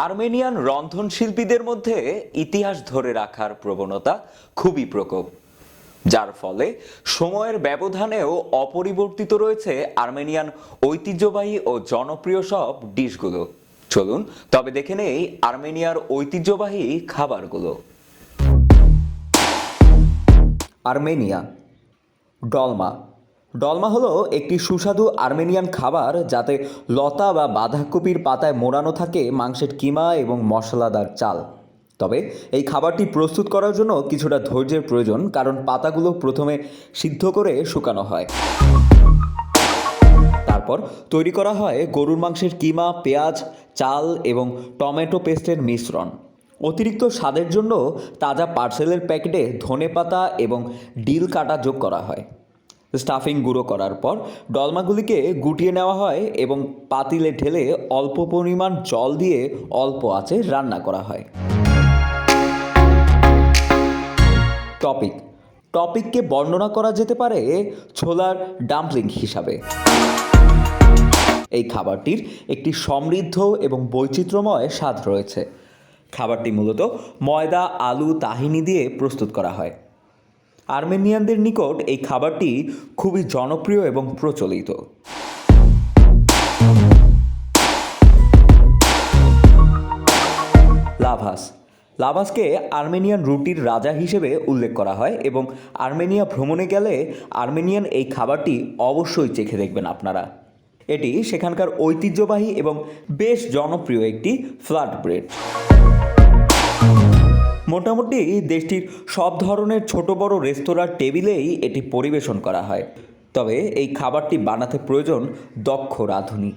Armenian রন্ধনশিল্পীদের মধ্যে ইতিহাস ধরে রাখার প্রবণতা খুবই প্রকট, যার ফলে সময়ের ব্যবধানেও অপরিবর্তিত রয়েছে আর্মেনিয়ান ঐতিহ্যবাহী ও জনপ্রিয় সব ডিশগুলো। চলুন তবে দেখে নেই আর্মেনিয়ার ঐতিহ্যবাহী খাবারগুলো। আর্মেনিয়া। ডলমা। ডলমা হলো একটি সুস্বাদু আর্মেনিয়ান খাবার যাতে লতা বা বাঁধাকপির পাতায় মোড়ানো থাকে মাংসের কিমা এবং মশলাদার চাল। তবে এই খাবারটি প্রস্তুত করার জন্য কিছুটা ধৈর্যের প্রয়োজন, কারণ পাতাগুলো প্রথমে সিদ্ধ করে শুকানো হয়। তারপর তৈরি করা হয় গরুর মাংসের কিমা, পেঁয়াজ, চাল এবং টমেটো পেস্টের মিশ্রণ। অতিরিক্ত স্বাদের জন্য তাজা পার্সেলের প্যাকেটে ধনেপাতা এবং ডিল কাটা যোগ করা হয়। স্টাফিং গুঁড়ো করার পর ডলমাগুলিকে গুটিয়ে নেওয়া হয় এবং পাতিলে ঢেলে অল্প পরিমাণ জল দিয়ে অল্প আঁচে রান্না করা হয়। টপিককে বর্ণনা করা যেতে পারে ছোলার ডাম্পলিং হিসাবে। এই খাবারটির একটি সমৃদ্ধ এবং বৈচিত্র্যময় স্বাদ রয়েছে। খাবারটি মূলত ময়দা, আলু, তাহিনি দিয়ে প্রস্তুত করা হয়। আর্মেনিয়ানদের নিকট এই খাবারটি খুবই জনপ্রিয় এবং প্রচলিত। লাভাসকে আর্মেনিয়ান রুটির রাজা হিসেবে উল্লেখ করা হয় এবং আর্মেনিয়া ভ্রমণে গেলে আর্মেনিয়ান এই খাবারটি অবশ্যই চেখে দেখবেন আপনারা। এটি সেখানকার ঐতিহ্যবাহী এবং বেশ জনপ্রিয় একটি ফ্ল্যাট ব্রেড। মোটামুটি দেশটির সব ধরনের ছোট বড় রেস্তোরাঁর টেবিলেই এটি পরিবেশন করা হয়। তবে এই খাবারটি বানাতে প্রয়োজন দক্ষ রাঁধুনি।